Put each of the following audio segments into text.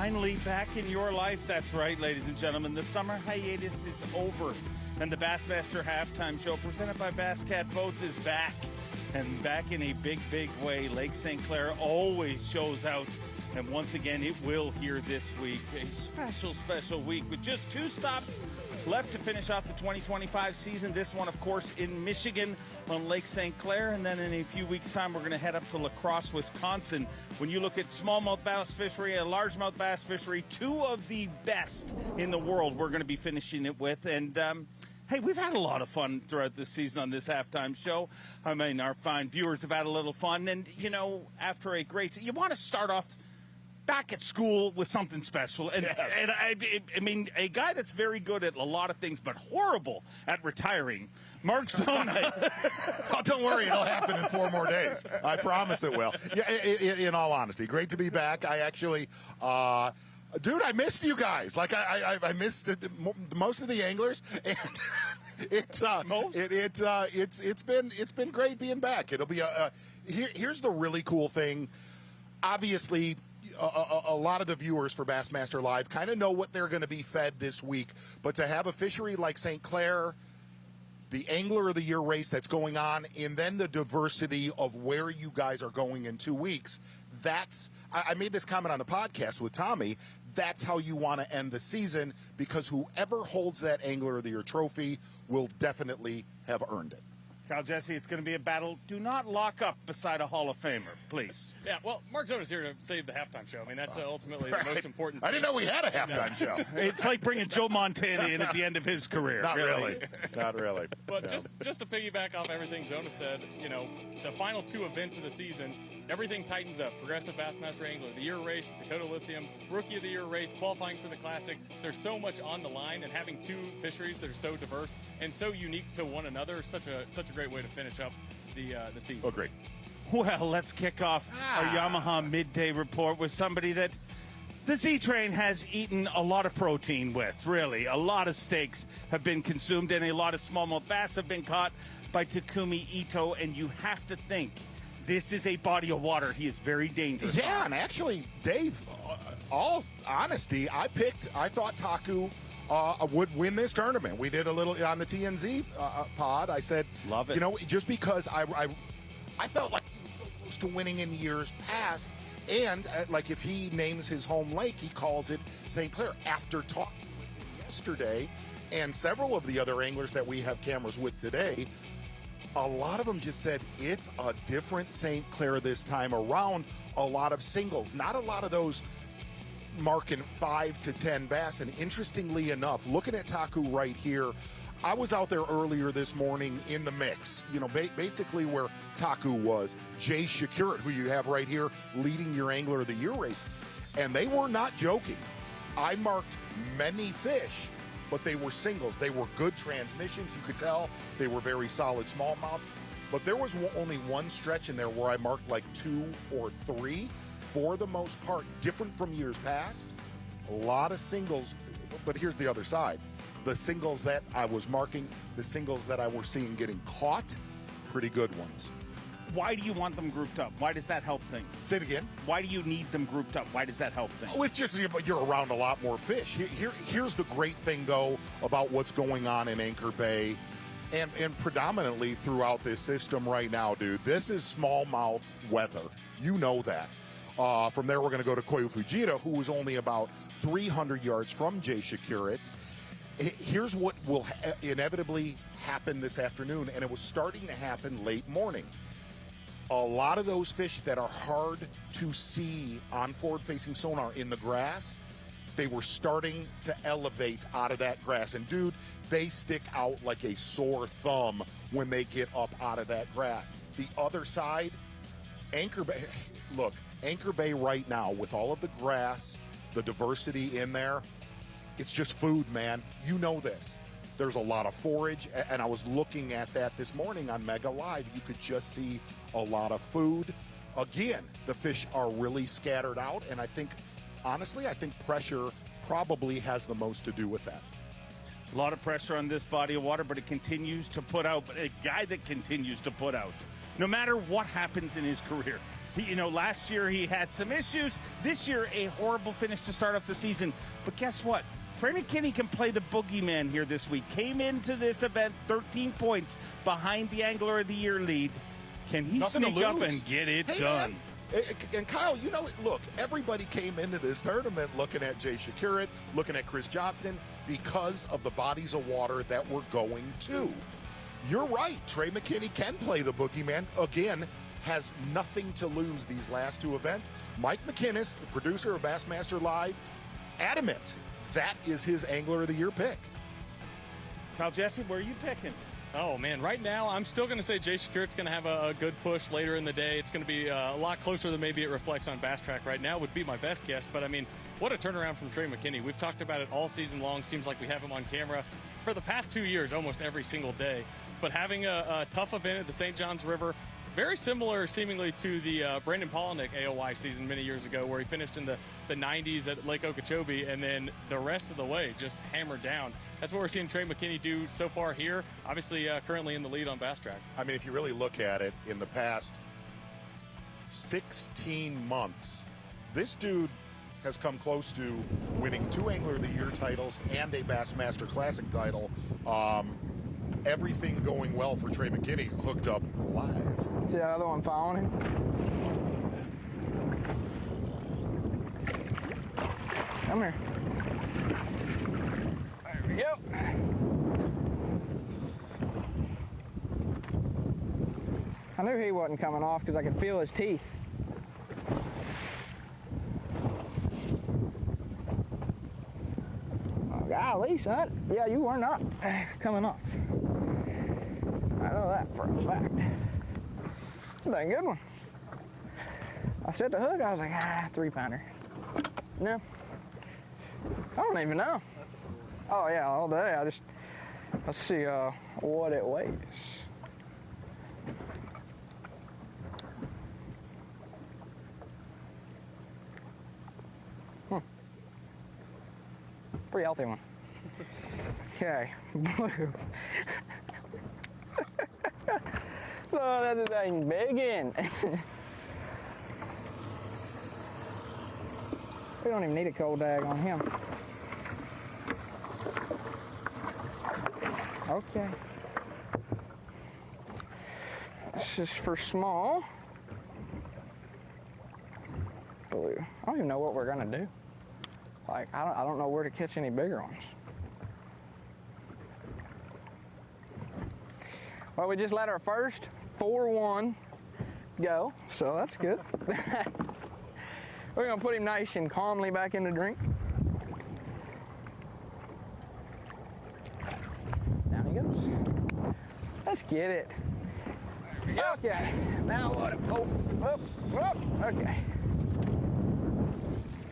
finally back in your life. That's right, ladies and gentlemen. The summer hiatus is over, and the Bassmaster halftime show presented by Bass Cat Boats is back. And back in a big, big way. Lake St. Clair always shows out. And once again, it will here this week. A special, special week with just 2 stops left to finish off the 2025 season. This one, of course, in Michigan on Lake St. Clair. And then in a few weeks' time, we're going to head up to La Crosse, Wisconsin. When you look at smallmouth bass fishery, a largemouth bass fishery, 2 of the best in the world we're going to be finishing it with. And, hey, we've had a lot of fun throughout this season on this halftime show. I mean, our fine viewers have had a little fun. And, you know, after a great season, you want to start off back at school with something special. And, yes. and I mean, a guy that's very good at a lot of things, but horrible at retiring, Mark Zona. Oh, don't worry, it'll happen in 4 more days. I promise it will. Yeah, in all honesty, great to be back. I actually... dude, I missed you guys. Like I missed most of the anglers, and it's been great being back. It'll be here's the really cool thing. Obviously, a lot of the viewers for Bassmaster Live kind of know what they're going to be fed this week, but to have a fishery like St. Clair, the Angler of the Year race that's going on, and then the diversity of where you guys are going in 2 weeks. I made this comment on the podcast with Tommy. That's how you want to end the season, because whoever holds that Angler of the Year trophy will definitely have earned it. Kyle Jesse, it's going to be a battle. Do not lock up beside a Hall of Famer, please. Yeah, well, Mark Zona's here to save the halftime show. I mean, that's ultimately the most important thing. I didn't know we had a halftime show. It's like bringing Joe Montana in at the end of his career. Not really. Not really. But just to piggyback off everything Zona said, you know, the final 2 events of the season, everything tightens up. Progressive Bassmaster Angler of the Year race, the Dakota Lithium, Rookie of the Year race, qualifying for the Classic. There's so much on the line, and having 2 fisheries that are so diverse and so unique to one another is such a great way to finish up the season. Oh, great. Well, let's kick off our Yamaha Midday Report with somebody that the Z-Train has eaten a lot of protein with, really. A lot of steaks have been consumed, and a lot of smallmouth bass have been caught by Taku Ito, and you have to think this is a body of water he is very dangerous. Yeah, and actually, Dave, all honesty, I thought Taku would win this tournament. We did a little on the TNZ pod. I said, love it. You know, just because I felt like he was so close to winning in years past, and like if he names his home lake, he calls it St. Clair. After talking with him yesterday, and several of the other anglers that we have cameras with today, a lot of them just said it's a different St. Clair this time around. A lot of singles, not a lot of those marking 5 to 10 bass. And interestingly enough, looking at Taku right here, I was out there earlier this morning in the mix, you know, basically where Taku was. Jay Shakurat, who you have right here, leading your Angler of the Year race. And they were not joking. I marked many fish, but they were singles. They were good transmissions. You could tell they were very solid smallmouth. But there was only one stretch in there where I marked like 2 or 3, for the most part, different from years past. A lot of singles, but here's the other side. The singles that I was marking, the singles that I was seeing getting caught, pretty good ones. Why do you want them grouped up? Why does that help things? Say it again. Why do you need them grouped up? Why does that help things? Oh, it's just you're around a lot more fish. Here's the great thing, though, about what's going on in Anchor Bay and predominantly throughout this system right now, dude. This is smallmouth weather. You know that. From there, we're going to go to Koyo Fujita, who was only about 300 yards from Jay Shakurat. Here's what will inevitably happen this afternoon, and it was starting to happen late morning. A lot of those fish that are hard to see on forward-facing sonar in the grass, they were starting to elevate out of that grass. And, dude, they stick out like a sore thumb when they get up out of that grass. The other side, Anchor Bay, look, Anchor Bay right now with all of the grass, the diversity in there, it's just food, man. You know this. There's a lot of forage, and I was looking at that this morning on Mega Live. You could just see a lot of food. Again, the fish are really scattered out, and I think, honestly, pressure probably has the most to do with that. A lot of pressure on this body of water, but it continues to put out. But a guy that continues to put out, no matter what happens in his career, Last year he had some issues. This year, a horrible finish to start off the season. But guess what? Trey McKinney can play the boogeyman here this week. Came into this event 13 points behind the Angler of the Year lead. Can he sneak up and get it done? Man. And Kyle, look, everybody came into this tournament looking at Jay Shakurit, looking at Chris Johnston, because of the bodies of water that we're going to. You're right. Trey McKinney can play the boogeyman. Again, has nothing to lose these last two events. Mike McInnes, the producer of Bassmaster Live, adamant that is his Angler of the Year pick. Kyle Jesse, where are you picking? Oh, man, right now I'm still going to say Jay Shakurit's going to have a good push later in the day. It's going to be a lot closer than maybe it reflects on Bass Track right now would be my best guess. But, I mean, what a turnaround from Trey McKinney. We've talked about it all season long. Seems like we have him on camera for the past 2 years, almost every single day. But having a tough event at the St. Johns River, very similar seemingly to the Brandon Polinick AOY season many years ago, where he finished in the 90s at Lake Okeechobee, and then the rest of the way just hammered down. That's what we're seeing Trey McKinney do so far here. Obviously, currently in the lead on Bass Track. I mean, if you really look at it, in the past 16 months, this dude has come close to winning 2 Angler of the Year titles and a Bassmaster Classic title. Everything going well for Trey McKinney, hooked up live. See that other one following him? Come here. There we go. I knew he wasn't coming off because I could feel his teeth. Oh, golly, son. Yeah, you were not coming off. I know that for a fact. It's a dang good one. I set the hook, I was like, 3-pounder. No. I don't even know. Oh yeah, all day. Let's see what it weighs. Pretty healthy one. Okay, blue. Oh, that's a dang big one. We don't even need a cold dag on him. Okay. This is for small. Blue. I don't even know what we're gonna do. Like, I don't know where to catch any bigger ones. Well, we just let our first 4-1 go, so that's good. We're gonna put him nice and calmly back in the drink. Down he goes. Let's get it. Okay, now what? Oh, okay.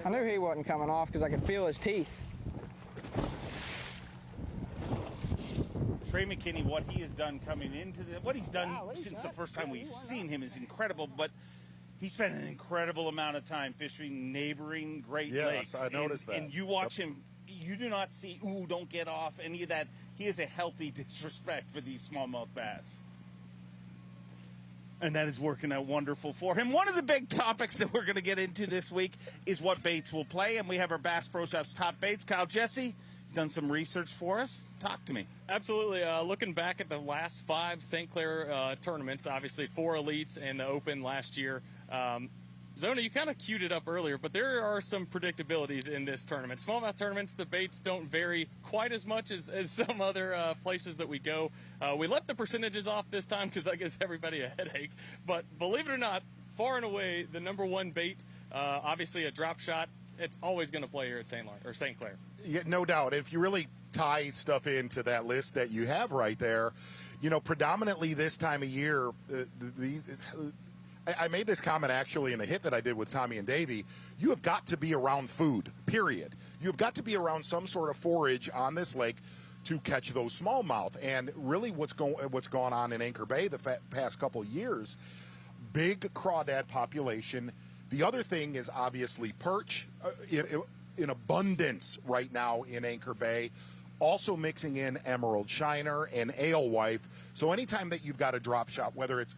I knew he wasn't coming off because I could feel his teeth. Trey McKinney, what he has done coming into what he's done since the first time we've seen him is incredible, but he spent an incredible amount of time fishing neighboring Great Lakes. Yes, I noticed that. And you watch him, you do not see, ooh, don't get off, any of that. He has a healthy disrespect for these smallmouth bass. And that is working out wonderful for him. One of the big topics that we're going to get into this week is what baits we'll play, and we have our Bass Pro Shop's top baits. Kyle Jesse, done some research for us. Talk to me. Absolutely. Looking back at the last 5 St. Clair tournaments, obviously 4 elites and the Open last year. Zona, you kind of queued it up earlier, but there are some predictabilities in this tournament. Smallmouth tournaments, the baits don't vary quite as much as some other places that we go. We left the percentages off this time because that gives everybody a headache. But believe it or not, far and away, the #1 bait, obviously a drop shot, it's always going to play here at St. Clair. Yeah, no doubt. If you really tie stuff into that list that you have right there, predominantly this time of year, I made this comment actually in a hit that I did with Tommy and Davey. You have got to be around food, period. You've got to be around some sort of forage on this lake to catch those smallmouth. And really what's gone on in Anchor Bay the past couple of years, big crawdad population. The other thing is obviously perch in abundance right now in Anchor Bay. Also mixing in emerald shiner and alewife. So anytime that you've got a drop shot, whether it's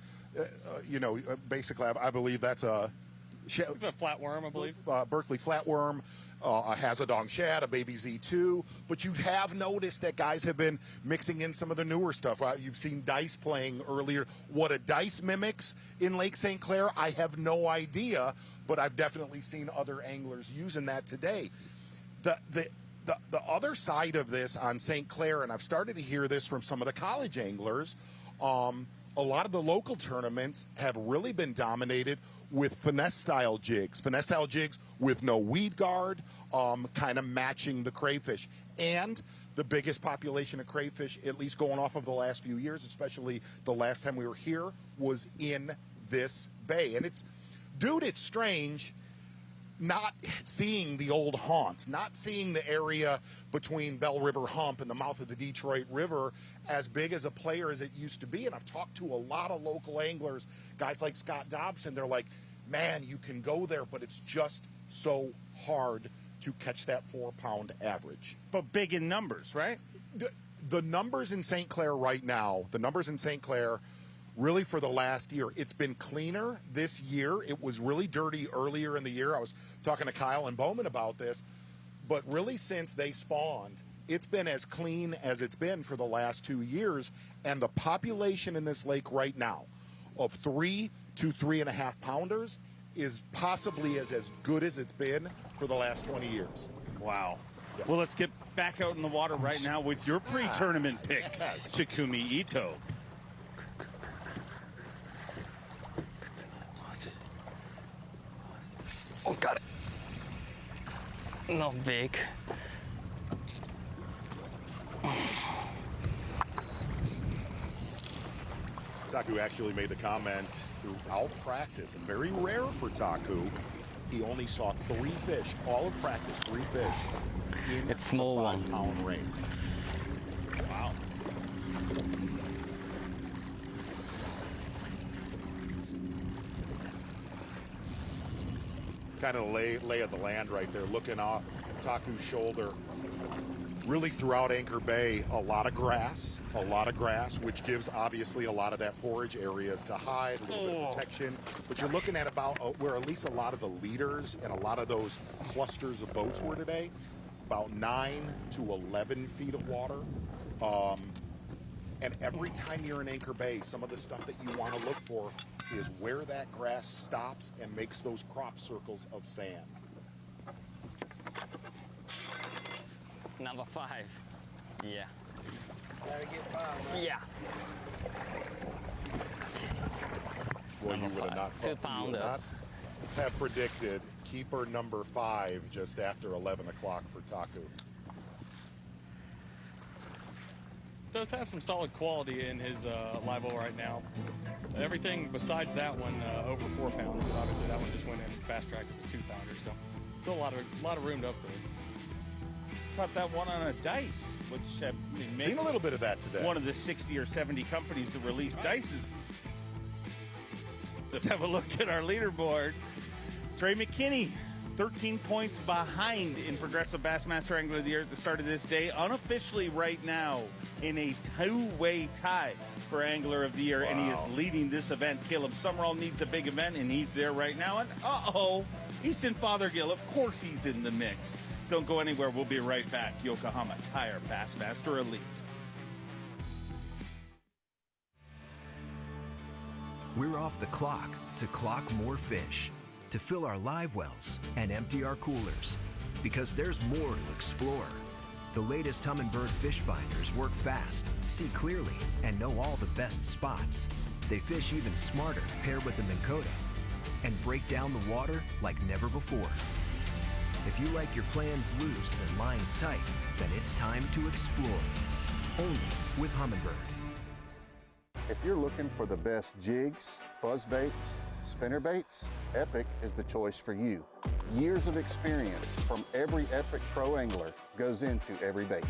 basically, I believe that's a It's a flatworm, I believe. Berkeley flatworm, a Hazadong shad, a baby Z2. But you have noticed that guys have been mixing in some of the newer stuff. You've seen Dice playing earlier. What a Dice mimics in Lake St. Clair, I have no idea, but I've definitely seen other anglers using that today. The other side of this on St. Clair, and I've started to hear this from some of the college anglers, a lot of the local tournaments have really been dominated with finesse-style jigs. Finesse-style jigs with no weed guard, kind of matching the crayfish. And the biggest population of crayfish, at least going off of the last few years, especially the last time we were here, was in this bay. And it's strange not seeing the old haunts, not seeing the area between Bell River Hump and the mouth of the Detroit River as big as a player as it used to be. And I've talked to a lot of local anglers, guys like Scott Dobson. They're like, man, you can go there, but it's just so hard to catch that 4-pound average. But big in numbers, right? The numbers in St. Clair right now, really for the last year, it's been cleaner this year. It was really dirty earlier in the year. I was talking to Kyle and Bowman about this, but really since they spawned, it's been as clean as it's been for the last 2 years. And the population in this lake right now of 3 to 3.5 pounders is possibly as good as it's been for the last 20 years. Wow. Yeah. Well, let's get back out in the water right now with your pre-tournament pick, Taku Ito. Oh, got it. Not big. Taku actually made the comment throughout practice, and very rare for Taku, he only saw 3 fish, all of practice, 3 fish in it's small the one. 5-pound range. Wow. Kind of lay of the land right there, looking off Taku's shoulder. Really throughout Anchor Bay, a lot of grass, which gives obviously a lot of that forage areas to hide, a little bit of protection. But you're looking at about where at least a lot of the leaders and a lot of those clusters of boats were today, about 9 to 11 feet of water. And every time you're in Anchor Bay, some of the stuff that you want to look for is where that grass stops and makes those crop circles of sand. Number 5. Yeah. Gotta get 5, man. Yeah. Well, you would have not, 2 pounder. have predicted keeper number 5 just after 11 o'clock for Taku. Does have some solid quality in his live oil right now. Everything besides that one over 4 pounds. Obviously, that one just went in fast track as a 2-pounder. So still a lot of room to upgrade. Caught that one on a dice, which makes Seen a little bit of that today. one of the 60 or 70 companies that release dices. Let's have a look at our leaderboard. Trey McKinney, 13 points behind in Progressive Bassmaster Angler of the Year at the start of this day. Unofficially right now in a 2-way tie for Angler of the Year, and he is leading this event. Caleb Summerall needs a big event, and he's there right now. And Easton Fothergill, of course he's in the mix. Don't go anywhere. We'll be right back. Yokohama Tire Bassmaster Elite. We're off the clock to clock more fish, to fill our live wells and empty our coolers, because there's more to explore. The latest Humminbird fish finders work fast, see clearly, and know all the best spots. They fish even smarter paired with the Minn Kota and break down the water like never before. If you like your plans loose and lines tight, then it's time to explore. Only with Humminbird. If you're looking for the best jigs, buzz baits, spinner baits, Epic is the choice for you. Years of experience from every Epic pro angler goes into every bait.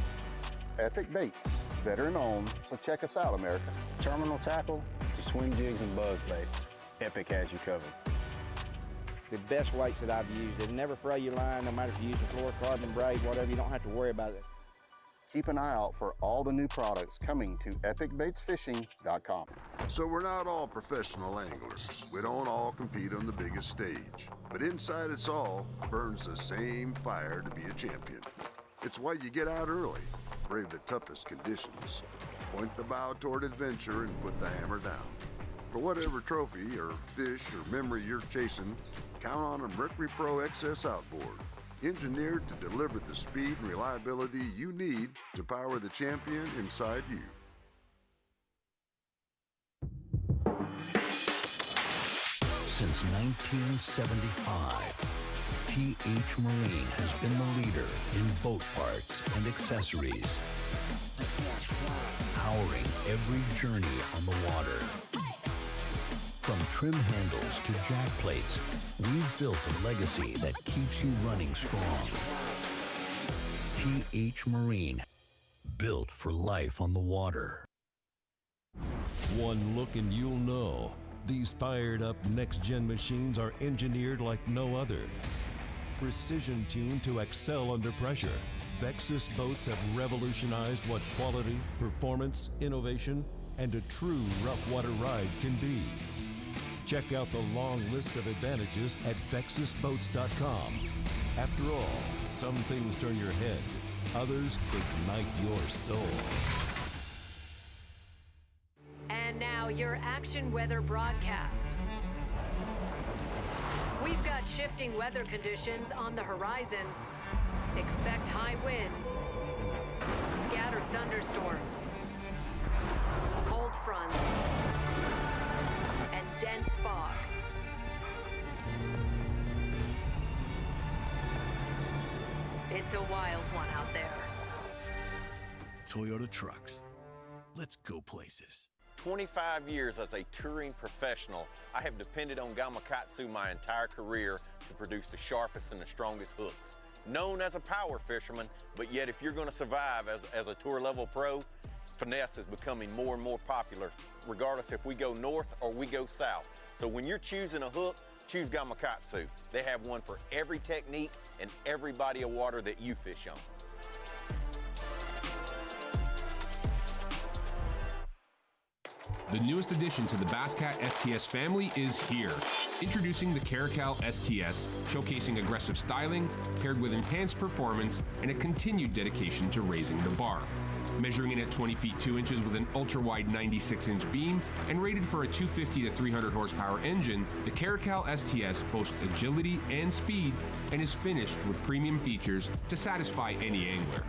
Epic Baits, veteran owned, so check us out, America. Terminal tackle to swing jigs and buzz baits. Epic has you covered. The best weights that I've used. It'll never fray your line, no matter if you're using fluorocarbon braid, whatever. You don't have to worry about it. Keep an eye out for all the new products coming to epicbaitsfishing.com. So we're not all professional anglers. We don't all compete on the biggest stage. But inside us all burns the same fire to be a champion. It's why you get out early, brave the toughest conditions, point the bow toward adventure, and put the hammer down. For whatever trophy or fish or memory you're chasing, count on a Mercury Pro XS outboard, engineered to deliver the speed and reliability you need to power the champion inside you. Since 1975, T.H. Marine has been the leader in boat parts and accessories, powering every journey on the water. From trim handles to jack plates, we've built a legacy that keeps you running strong. T.H. Marine, built for life on the water. One look and you'll know. These fired-up next-gen machines are engineered like no other. Precision-tuned to excel under pressure, B.A.S.S boats have revolutionized what quality, performance, innovation, and a true rough water ride can be. Check out the long list of advantages at BASSboats.com. After all, some things turn your head, others ignite your soul. And now your action weather broadcast. We've got shifting weather conditions on the horizon. Expect high winds, scattered thunderstorms, cold fronts, and dense fog. It's a wild one out there. Toyota Trucks. Let's go places. 25 years as a touring professional, I have depended on Gamakatsu my entire career to produce the sharpest and the strongest hooks. Known as a power fisherman, but yet if you're going to survive as a tour level pro, finesse is becoming more and more popular, regardless if we go north or we go south. So when you're choosing a hook, choose Gamakatsu. They have one for every technique and every body of water that you fish on. The newest addition to the Basscat STS family is here. Introducing the Caracal STS, showcasing aggressive styling, paired with enhanced performance and a continued dedication to raising the bar. Measuring in at 20 feet 2 inches with an ultra-wide 96-inch beam and rated for a 250 to 300 horsepower engine, the Caracal STS boasts agility and speed and is finished with premium features to satisfy any angler.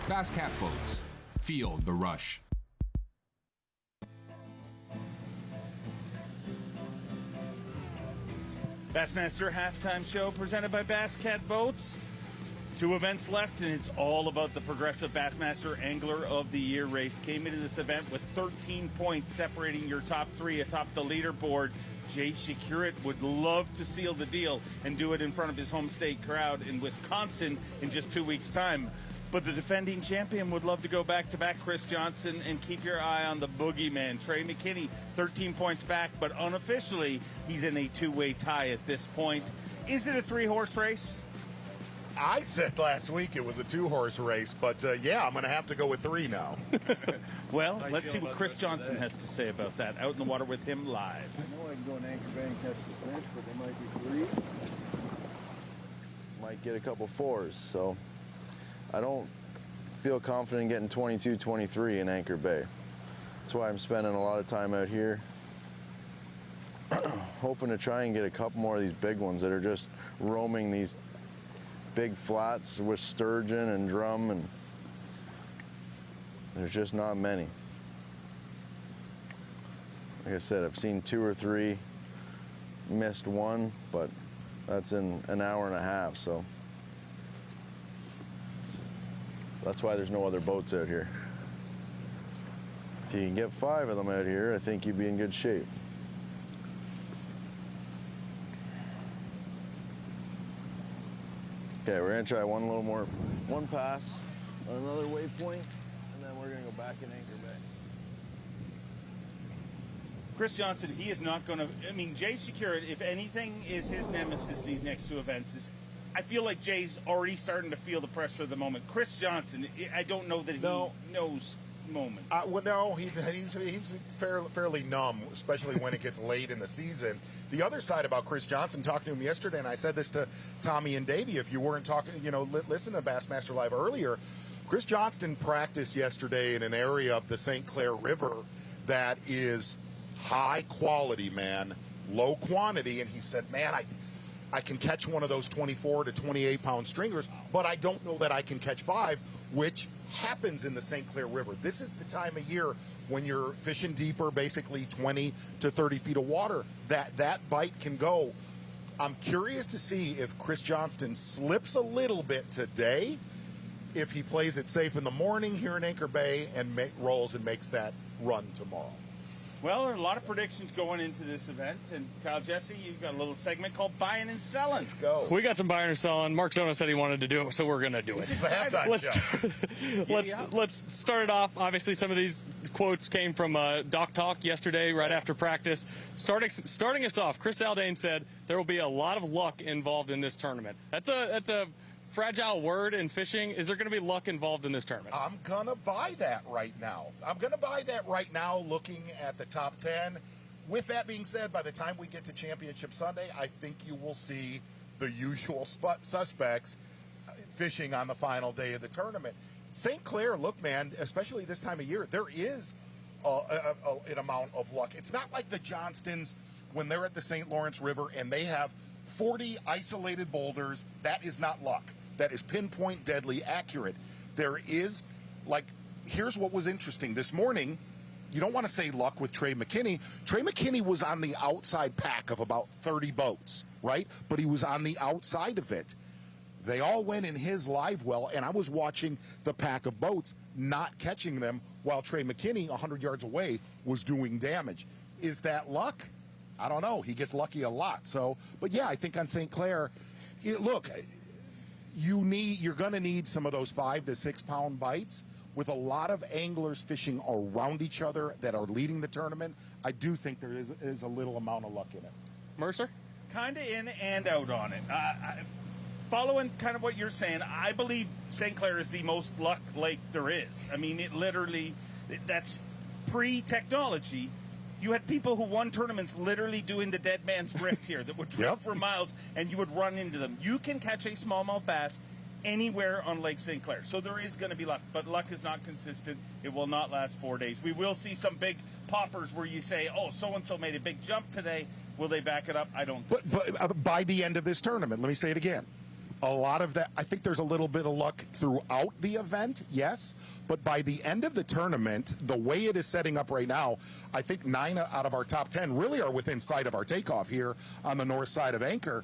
Basscat boats. Feel the rush. Bassmaster Halftime Show presented by Basscat Boats. 2 events left, and it's all about the Progressive Bassmaster Angler of the Year race. Came into this event with 13 points separating your top 3 atop the leaderboard. Jay Shakurit would love to seal the deal and do it in front of his home state crowd in Wisconsin in just 2 weeks' time. But the defending champion would love to go back-to-back Chris Johnston and keep your eye on the boogeyman. Trey McKinney, 13 points back, but unofficially, he's in a 2-way tie at this point. Is it a 3-horse race? I said last week it was a 2-horse race, but yeah, I'm going to have to go with 3 now. Well, let's see what Chris Johnston has to say about that. Out in the water with him live. I know I can go in Anchor Bay and catch the fish, but they might be 3. Might get a couple 4s, so I don't feel confident getting 22, 23 in Anchor Bay. That's why I'm spending a lot of time out here. Hoping to try and get a couple more of these big ones that are just roaming these big flats with sturgeon and drum, and there's just not many. Like I said, I've seen 2 or 3, missed 1, but that's in an hour and a half, so that's why there's no other boats out here. If you can get 5 of them out here, I think you'd be in good shape. Okay, we're gonna try one pass on another waypoint, and then we're gonna go back in Anchor Bay. Chris Johnston, he is not going to, Jay Shakurit, if anything, is his nemesis these next 2 events, is I feel like Jay's already starting to feel the pressure of the moment. Chris Johnston, I don't know that he knows moments. Well, no, he's fairly numb, especially when it gets late in the season. The other side about Chris Johnston, talking to him yesterday, and I said this to Tommy and Davey, if you weren't talking, listen to Bassmaster Live earlier, Chris Johnston practiced yesterday in an area of the St. Clair River that is high quality, man, low quantity, and he said, man, I can catch one of those 24 to 28 pound stringers, but I don't know that I can catch 5, which happens in the St. Clair River. This is the time of year when you're fishing deeper, basically 20 to 30 feet of water, that bite can go. I'm curious to see if Chris Johnston slips a little bit today, if he plays it safe in the morning here in Anchor Bay and rolls and makes that run tomorrow. Well, there are a lot of predictions going into this event, and Kyle Jesse, you've got a little segment called Buying and Selling. Let's go. We got some buying and selling. Mark Zona said he wanted to do it, so we're going to do it. It's the halftime show. Let's start it off. Obviously, some of these quotes came from Doc Talk yesterday, right after practice. Starting us off, Chris Zaldain said there will be a lot of luck involved in this tournament. That's a fragile word in fishing. Is there going to be luck involved in this tournament? I'm going to buy that right now. Looking at the top 10. With that being said, by the time we get to Championship Sunday, I think you will see the usual suspects fishing on the final day of the tournament. St. Clair, look, man, especially this time of year, there is an amount of luck. It's not like the Johnstons when they're at the St. Lawrence River and they have 40 isolated boulders. That is not luck. That is pinpoint, deadly accurate. There is, here's what was interesting. This morning, you don't want to say luck with Trey McKinney. Trey McKinney was on the outside pack of about 30 boats, right? But he was on the outside of it. They all went in his live well, and I was watching the pack of boats, not catching them, while Trey McKinney, 100 yards away, was doing damage. Is that luck? I don't know. He gets lucky a lot. So, but yeah, I think on St. Clair, look, you're going to need some of those 5 to 6 pound bites. With a lot of anglers fishing around each other that are leading the tournament, I do think there is a little amount of luck in it. Mercer? Kind of in and out on it. Following kind of what you're saying, I believe St. Clair is the most luck lake there is. I mean, that's pre-technology. You had people who won tournaments literally doing the dead man's drift here that would drift for miles, and you would run into them. You can catch a smallmouth bass anywhere on Lake St. Clair. So there is going to be luck, but luck is not consistent. It will not last 4 days. We will see some big poppers where you say, oh, so-and-so made a big jump today. Will they back it up? I don't think so. But by the end of this tournament, let me say it again. A lot of that, I think there's a little bit of luck throughout the event, yes. But by the end of the tournament, the way it is setting up right now, I think 9 out of our top 10 really are within sight of our takeoff here on the north side of Anchor.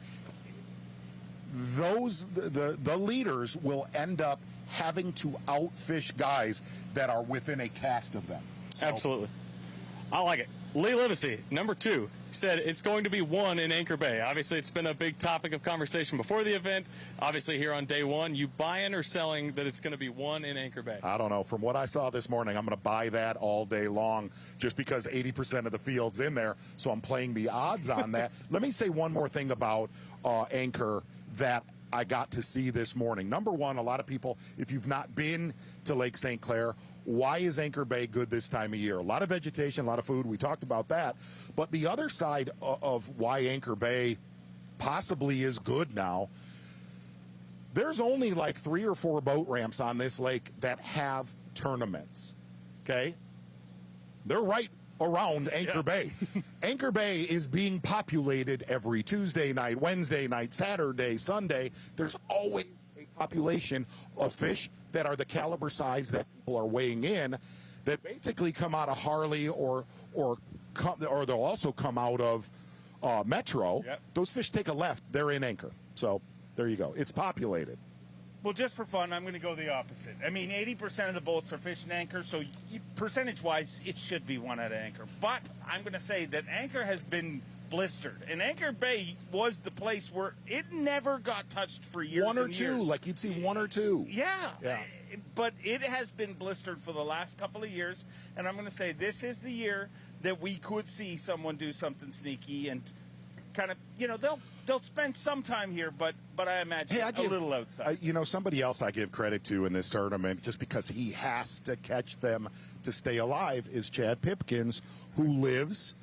The leaders will end up having to outfish guys that are within a cast of them. So. Absolutely. I like it. Lee Livesey, number 2, said it's going to be 1 in Anchor Bay. Obviously, it's been a big topic of conversation before the event. Obviously, here on day 1, you buying or selling that it's going to be 1 in Anchor Bay? I don't know. From what I saw this morning, I'm going to buy that all day long just because 80% of the field's in there, so I'm playing the odds on that. Let me say one more thing about Anchor that I got to see this morning. Number 1, a lot of people, if you've not been to Lake St. Clair, why is Anchor Bay good this time of year? A lot of vegetation, a lot of food. We talked about that. But the other side of why Anchor Bay possibly is good now, there's only like 3 or 4 boat ramps on this lake that have tournaments, okay? They're right around Anchor Bay. Anchor Bay is being populated every Tuesday night, Wednesday night, Saturday, Sunday. There's always a population of fish that are the caliber size that people are weighing in that basically come out of Harley or they'll also come out of Metro. Yep. Those fish take a left. They're in Anchor. So there you go. It's populated. Well, just for fun, I'm going to go the opposite. I mean, 80% of the boats are fishing Anchor, so percentage-wise, it should be 1 out of Anchor. But I'm going to say that Anchor has been blistered. And Anchor Bay was the place where it never got touched for years. 1 or 2, like you'd see 1 or 2. Yeah. But it has been blistered for the last couple of years. And I'm going to say this is the year that we could see someone do something sneaky and kind of, they'll spend some time here, but I imagine a little outside. Somebody else I give credit to in this tournament, just because he has to catch them to stay alive, is Chad Pipkins, who lives.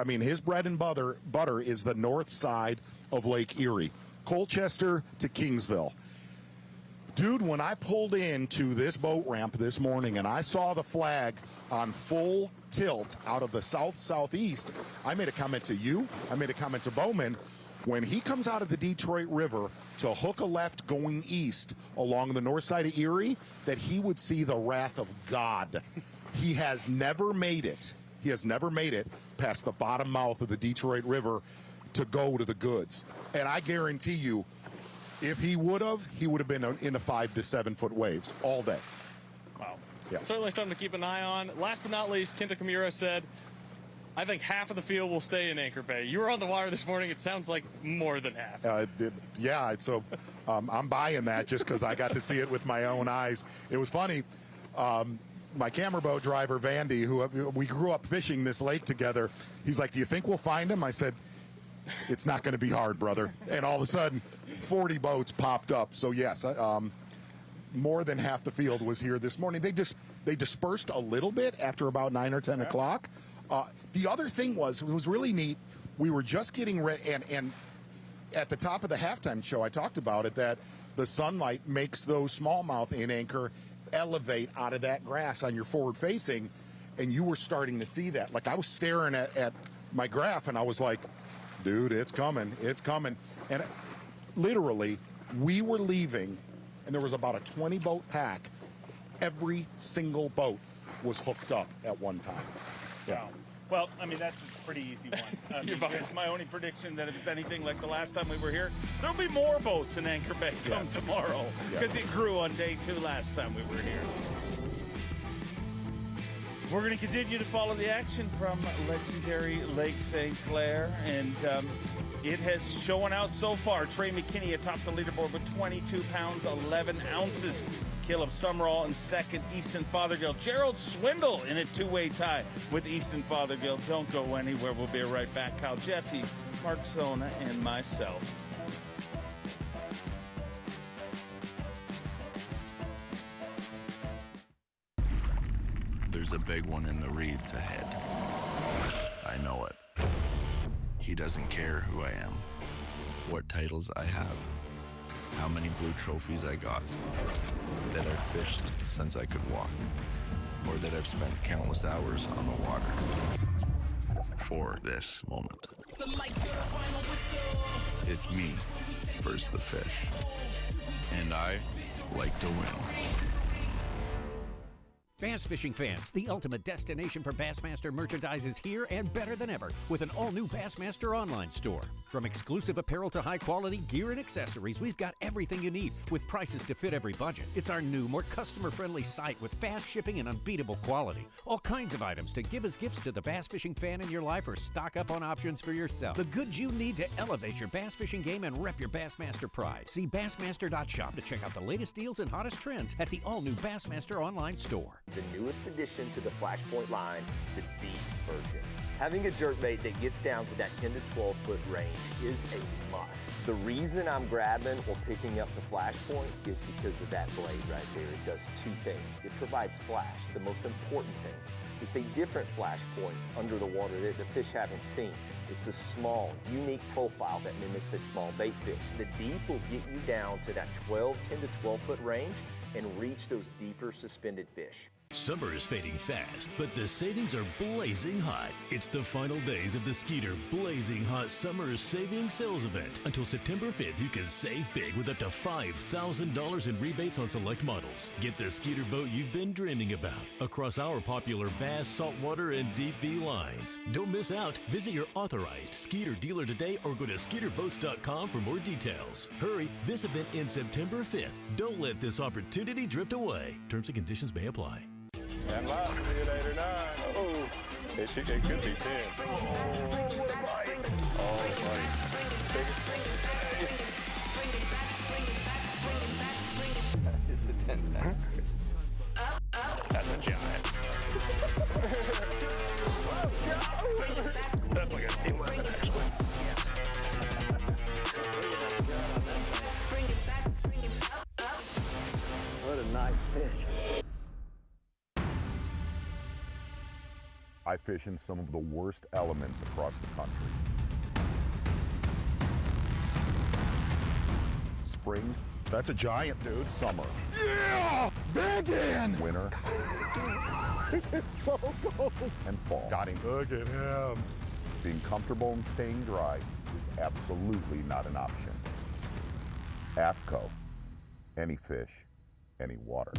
His bread and butter is the north side of Lake Erie, Colchester to Kingsville. Dude, when I pulled into this boat ramp this morning and I saw the flag on full tilt out of the south-southeast, I made a comment to you, I made a comment to Bowman. When he comes out of the Detroit River to hook a left going east along the north side of Erie, that he would see the wrath of God. He has never made it. He has never made it past the bottom mouth of the Detroit River to go to the goods. And I guarantee you, if he would have been in the 5 to 7 foot waves all day. Wow. Yeah. Certainly something to keep an eye on. Last but not least, Kenta Kimura said, I think half of the field will stay in Anchor Bay. You were on the water this morning. It sounds like more than half. So I'm buying that just because I got to see it with my own eyes. It was funny. My camera boat driver, Vandy, who we grew up fishing this lake together, he's like, do you think we'll find him? I said, it's not going to be hard, brother. And all of a sudden, 40 boats popped up. So, yes, more than half the field was here this morning. They dispersed a little bit after about 9 or 10 o'clock. The other thing was, it was really neat. We were just getting ready, and at the top of the halftime show, I talked about it, that the sunlight makes those smallmouth in Anchor elevate out of that grass on your forward facing, and you were starting to see that. Like, I was staring at my graph, and I was like, dude, it's coming. And literally, we were leaving, and there was about a 20-boat pack. Every single boat was hooked up at one time. Yeah. Wow. Well, that's a pretty easy one. Here's my only prediction that if it's anything like the last time we were here, there'll be more boats in Anchor Bay come tomorrow, because it grew on day 2 last time we were here. We're going to continue to follow the action from legendary Lake St. Clair, and it has shown out so far. Trey McKinney atop the leaderboard with 22 pounds, 11 ounces. Caleb Summerall in second, Easton Fothergill. Gerald Swindle in a two-way tie with Easton Fothergill. Don't go anywhere. We'll be right back. Kyle Jesse, Mark Zona, and myself. There's a big one in the reeds ahead. I know it. He doesn't care who I am, what titles I have, how many blue trophies I got, that I've fished since I could walk, or that I've spent countless hours on the water for this moment. It's me versus the fish, and I like to win. Bass fishing fans, the ultimate destination for Bassmaster merchandise is here and better than ever with an all-new Bassmaster online store. From exclusive apparel to high-quality gear and accessories, we've got everything you need with prices to fit every budget. It's our new, more customer-friendly site with fast shipping and unbeatable quality. All kinds of items to give as gifts to the bass fishing fan in your life, or stock up on options for yourself. The goods you need to elevate your bass fishing game and rep your Bassmaster pride. See Bassmaster.shop to check out the latest deals and hottest trends at the all-new Bassmaster online store. The newest addition to the Flashpoint line, the deep version. Having a jerkbait that gets down to that 10 to 12 foot range is a must. The reason I'm grabbing or picking up the Flashpoint is because of that blade right there. It does two things. It provides flash, the most important thing. It's a different Flashpoint under the water that the fish haven't seen. It's a small, unique profile that mimics a small bait fish. The deep will get you down to that 10 to 12 foot range and reach those deeper suspended fish. Summer is fading fast, but the savings are blazing hot. It's the final days of the Skeeter Blazing Hot Summer Savings Sales Event. Until September 5th, you can save big with up to $5,000 in rebates on select models. Get the Skeeter boat you've been dreaming about across our popular Bass, Saltwater, and Deep V lines. Don't miss out. Visit your authorized Skeeter dealer today or go to SkeeterBoats.com for more details. Hurry, this event ends September 5th. Don't let this opportunity drift away. Terms and conditions may apply. And last, it 8 or 9. Oh, it could be 10. Oh, what a bite. Oh, right. It's a 10 pack. That's a giant. That's like a 11, actually. I fish in some of the worst elements across the country. Spring, that's a giant, dude. Summer. Yeah! Big in! Winter. It's so cold. And fall. Got him. Look at him. Being comfortable and staying dry is absolutely not an option. AFCO. Any fish, any water.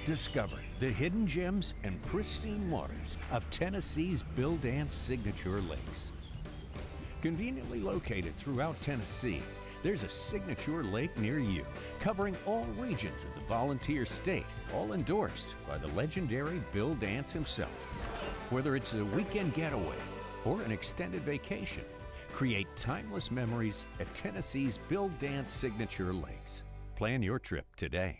Discover the hidden gems and pristine waters of Tennessee's Bill-Dance signature lakes. Conveniently located throughout Tennessee, there's a signature lake near you, covering all regions of the volunteer state, all endorsed by the legendary Bill Dance himself. Whether it's a weekend getaway or an extended vacation, create timeless memories at Tennessee's Bill Dance signature lakes. Plan your trip today.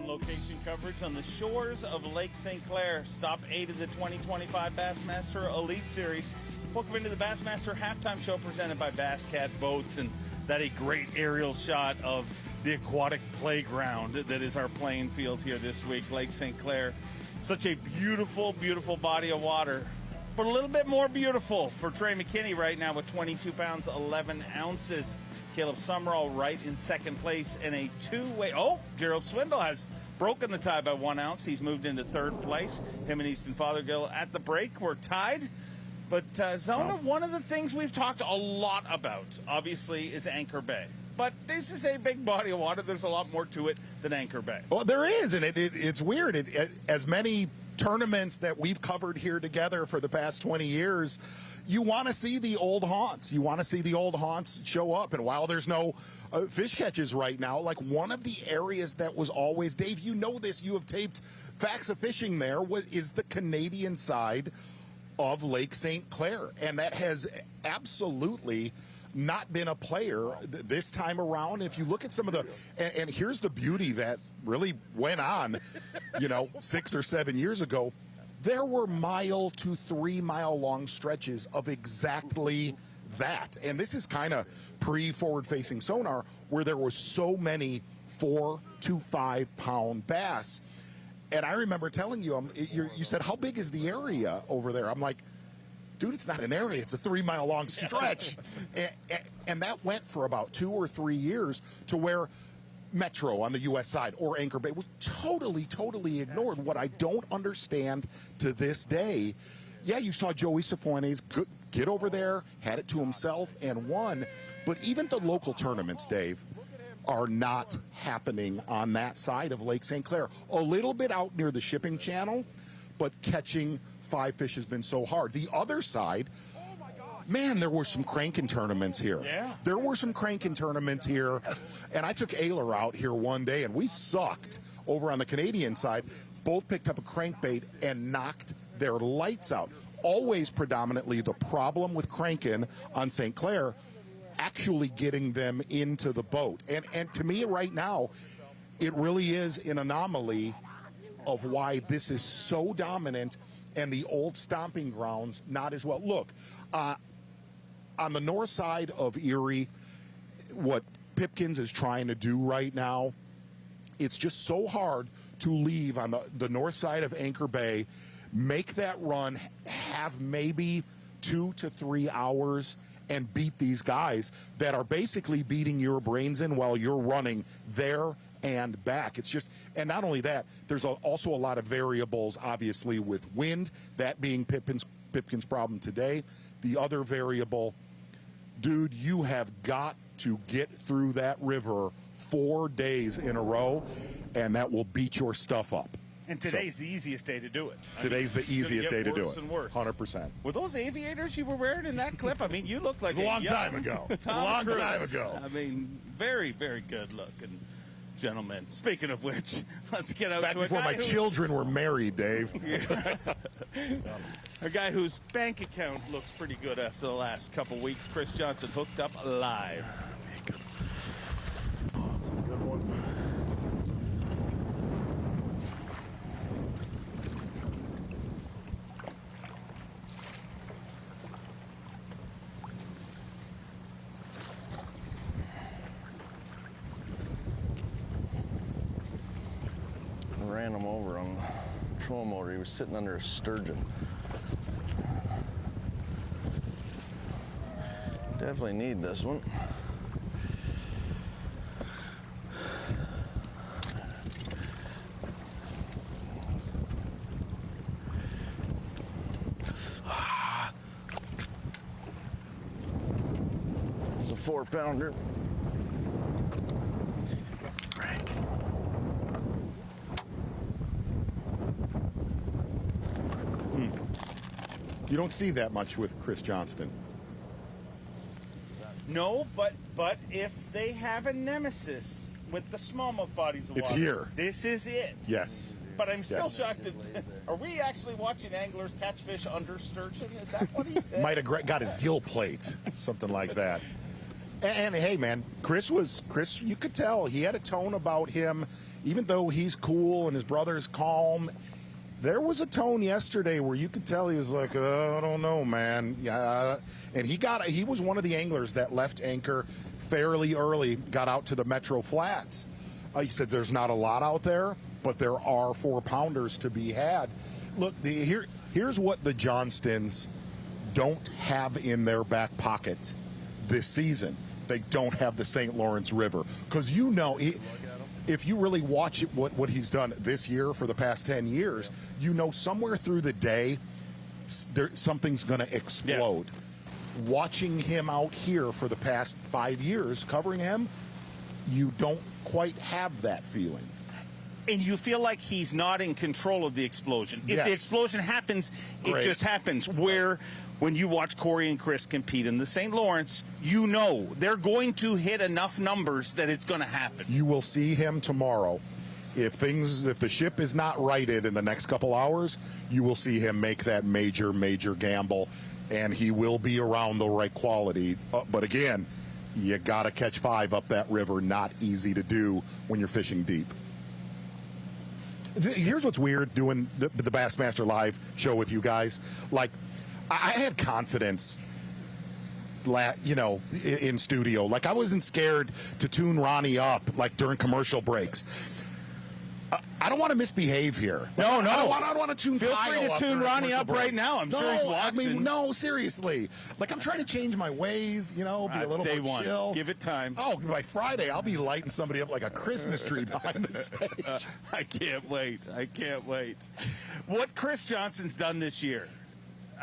Location coverage on the shores of Lake St. Clair. Stop 8 of the 2025 Bassmaster Elite Series. Welcome into the Bassmaster Halftime Show presented by Bass Cat Boats. And that a great aerial shot of the aquatic playground that is our playing field here this week, Lake St. Clair. Such a beautiful, beautiful body of water. But a little bit more beautiful for Trey McKinney right now with 22 pounds, 11 ounces. Caleb Summerall right in second place in a two-way. Oh, Gerald Swindle has broken the tie by 1 ounce. He's moved into third place. Him and Easton Fothergill at the break were tied. But Zona, one of the things we've talked a lot about, obviously, is Anchor Bay. But this is a big body of water. There's a lot more to it than Anchor Bay. Well, there is, and it's weird. As many tournaments that we've covered here together for the past 20 years, you want to see the old haunts. You want to see the old haunts show up. And while there's no fish catches right now, like one of the areas that was always, Dave, you know this, you have taped Facts of Fishing there, is the Canadian side of Lake St. Clair. And that has absolutely not been a player this time around. If you look at some of the, and here's the beauty that really went on, 6 or 7 years ago, there were 1 to 3 mile long stretches of exactly that. And this is kind of pre-forward facing sonar where there were so many 4 to 5 pound bass. And I remember telling you, you said, how big is the area over there? I'm like, dude, it's not an area. It's a 3 mile long stretch. And that went for about 2 or 3 years to where Metro on the U.S. side or Anchor Bay was totally ignored. What I don't understand to this day, yeah, you saw Joey Cifuentes get over there, had it to himself, and won. But even the local tournaments, Dave, are not happening on that side of Lake St. Clair. A little bit out near the shipping channel, but catching 5 fish has been so hard. The other side, man, there were some cranking tournaments here. Yeah. There were some cranking tournaments here. And I took Ayler out here one day, and we sucked over on the Canadian side. Both picked up a crankbait and knocked their lights out. Always predominantly the problem with cranking on St. Clair, actually getting them into the boat. And to me right now, it really is an anomaly of why this is so dominant and the old stomping grounds not as well. Look, on the north side of Erie, what Pipkins is trying to do right now, it's just so hard to leave on the north side of Anchor Bay, make that run, have maybe 2 to 3 hours, and beat these guys that are basically beating your brains in while you're running there and back. It's just, and not only that, there's also a lot of variables, obviously, with wind, that being Pipkin's problem today. The other variable, dude, you have got to get through that river 4 days in a row, and that will beat your stuff up. And today's the easiest day to do it. Today's the easiest day to do it. And worse. 100%. Were those aviators you were wearing in that clip? I mean, you look like a long time ago. A long time ago. I mean, very, very good look. And gentlemen. Speaking of which, let's get out Back to a before guy my children were married, Dave. A guy whose bank account looks pretty good after the last couple weeks. Chris Johnston hooked up live. Oh, it's a good one. Ran him over on the trolling motor. He was sitting under a sturgeon. Definitely need this one. It's a 4-pounder. You don't see that much with Chris Johnston. No, but if they have a nemesis with the smallmouth bodies of It's water, here. this is it. Yes. But I'm still Yes. shocked that, are we actually watching anglers catch fish under sturgeon? Is that what he said? Might have got his gill plate, something like that. And hey, man, Chris, you could tell he had a tone about him, even though he's cool and his brother's calm. There was a tone yesterday where you could tell he was like, I don't know, man. Yeah, and he was one of the anglers that left anchor fairly early, got out to the Metro Flats. He said there's not a lot out there, but there are 4-pounders to be had. Look, here's what the Johnstons don't have in their back pocket this season. They don't have the St. Lawrence River, because if you really watch what he's done this year for the past 10 years, somewhere through the day, something's going to explode. Yeah. Watching him out here for the past 5 years, covering him, you don't quite have that feeling. And you feel like he's not in control of the explosion. If Yes. the explosion happens, it Great. just happens. Where when you watch Corey and Chris compete in the St. Lawrence, they're going to hit enough numbers that it's going to happen. You will see him tomorrow. If the ship is not righted in the next couple hours, you will see him make that major gamble, and he will be around the right quality. But again, you got to catch 5 up that river. Not easy to do when you're fishing deep. Here's what's weird doing the Bassmaster Live show with you guys. Like, I had confidence, in studio. Like, I wasn't scared to tune Ronnie up, like, during commercial breaks. I don't want to misbehave here. No. I don't want to tune Feel Kyle free to up tune during Ronnie commercial up break. right now. I'm sure he's watching. No, seriously. Like, I'm trying to change my ways, be a little day more one. chill. Give it time. Oh, by Friday, I'll be lighting somebody up like a Christmas tree behind the stage. I can't wait. What Chris Johnston's done this year,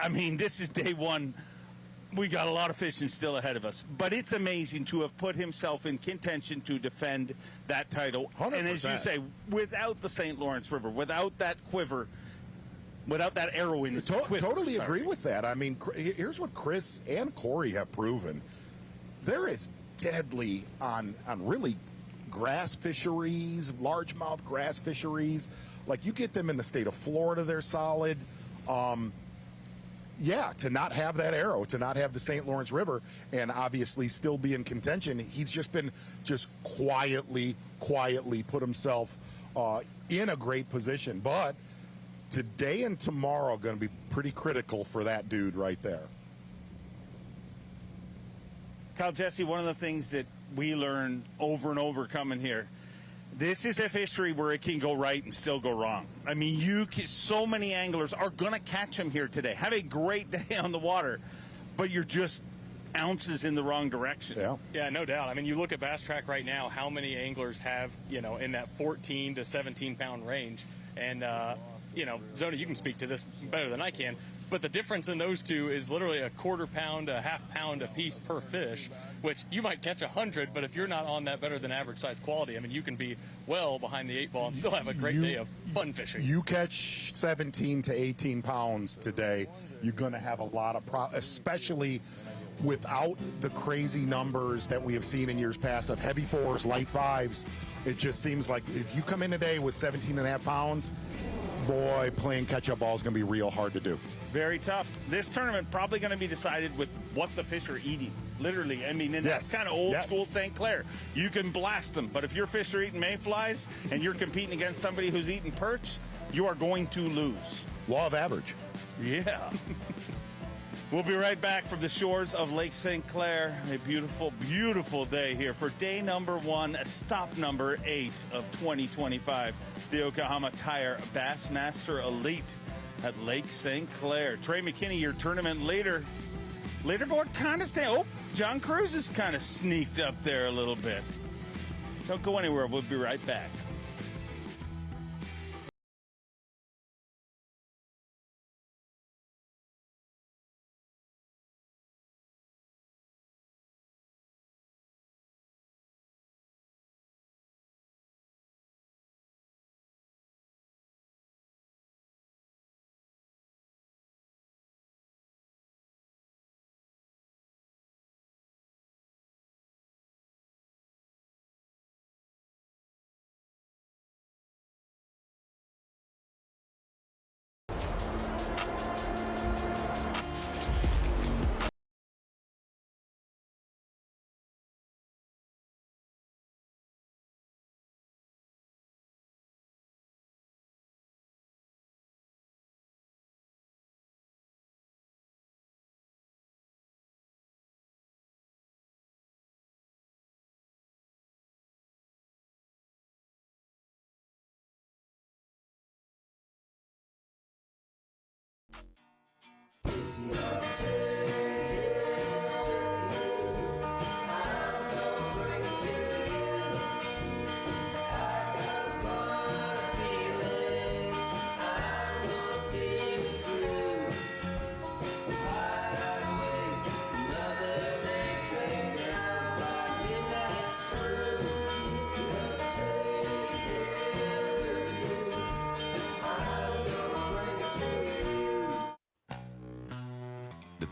I mean, this is day one. We got a lot of fishing still ahead of us, but it's amazing to have put himself in contention to defend that title. 100%. And as you say, without the St. Lawrence River, without that quiver, without that arrow in his quiver. Totally agree with that. I mean, here's what Chris and Corey have proven. There is deadly on really grass fisheries, largemouth grass fisheries. Like, you get them in the state of Florida, they're solid. To not have that arrow, to not have the St. Lawrence River, and obviously still be in contention, he's just been quietly put himself in a great position. But today and tomorrow are going to be pretty critical for that dude right there. Kyle, Jesse, one of the things that we learn over and over coming here, this is a fishery where it can go right and still go wrong. I mean, so many anglers are going to catch them here today. Have a great day on the water, but you're just ounces in the wrong direction. Yeah, no doubt. I mean, you look at Bass Track right now, how many anglers have, in that 14 to 17 pound range. And, Zona, you can speak to this better than I can. But the difference in those two is literally a quarter pound, a half pound a piece per fish, which you might catch 100, but if you're not on that better than average size quality, I mean, you can be well behind the 8 ball and still have a great day of fun fishing. You catch 17 to 18 pounds today, you're going to have a lot of especially without the crazy numbers that we have seen in years past of heavy 4s, light 5s. It just seems like if you come in today with 17.5 pounds, boy, playing catch-up ball is going to be real hard to do. Very tough. This tournament probably going to be decided with what the fish are eating. Literally. I mean, and that's kind of old school St. Clair. You can blast them, but if your fish are eating mayflies and you're competing against somebody who's eating perch, you are going to lose. Law of average. Yeah. We'll be right back from the shores of Lake St. Clair. A beautiful, beautiful day here for day number 1, stop number 8 of 2025. The Yokohama Tire Bassmaster Elite at Lake St. Clair. Trey McKinney, your tournament leader. Leaderboard kind of staying. Oh, John Cruz is kind of sneaked up there a little bit. Don't go anywhere. We'll be right back.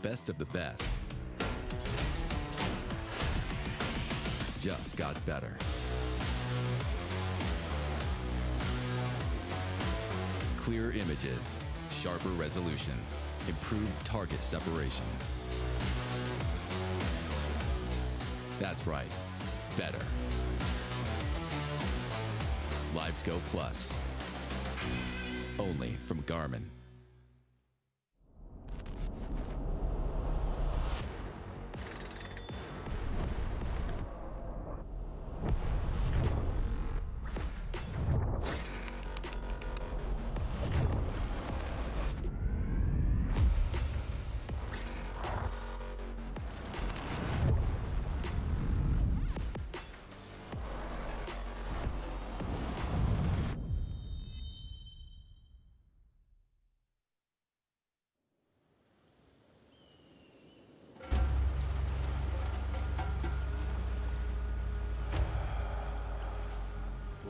Best of the best just got better. Clearer images, sharper resolution, improved target separation. That's right, better. LiveScope Plus, only from Garmin.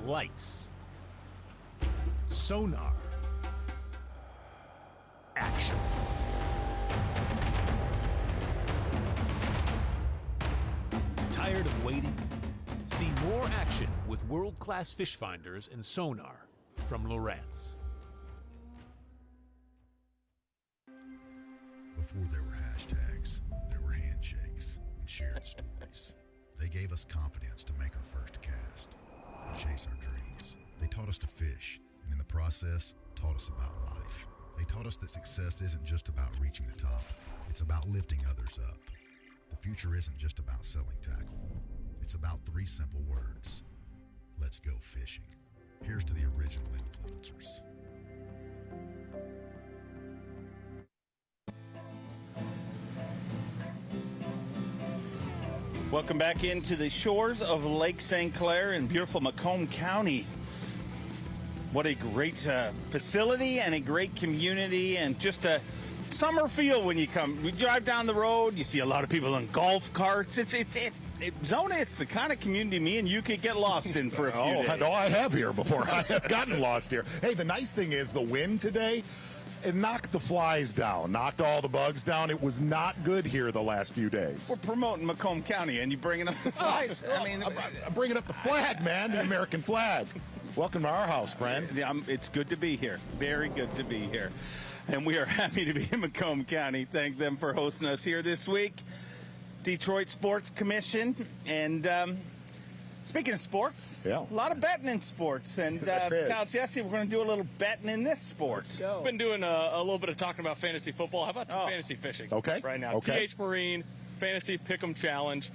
Lights. Sonar. Action. Tired of waiting? See more action with world-class fish finders and sonar from Lowrance. Before there were hashtags, there were handshakes and shared stories. They gave us confidence to make our first cast, and chase our dreams. They taught us to fish, and in the process, taught us about life. They taught us that success isn't just about reaching the top, it's about lifting others up. The future isn't just about selling tackle. It's about 3 simple words. Let's go fishing. Here's to the original influencers. Welcome back into the shores of Lake St. Clair in beautiful Macomb County. What a great facility and a great community, and just a summer feel when you come. We drive down the road, you see a lot of people in golf carts. Zona, it's the kind of community me and you could get lost in for a few days. No, I have here before. I have gotten lost here. Hey, the nice thing is the wind today, It knocked the flies down, knocked all the bugs down. It was not good here the last few days. We're promoting Macomb County, and you bringing up the flies. I'm bringing up the flag, man, the American flag. Welcome to our house, friend. It's good to be here. Very good to be here. And we are happy to be in Macomb County. Thank them for hosting us here this week. Detroit Sports Commission. And speaking of sports, a lot of betting in sports. And Cal Jesse, we're going to do a little betting in this sport. We've been doing a little bit of talking about fantasy football. How about fantasy fishing right now? Okay. TH Marine Fantasy Pick'em Challenge.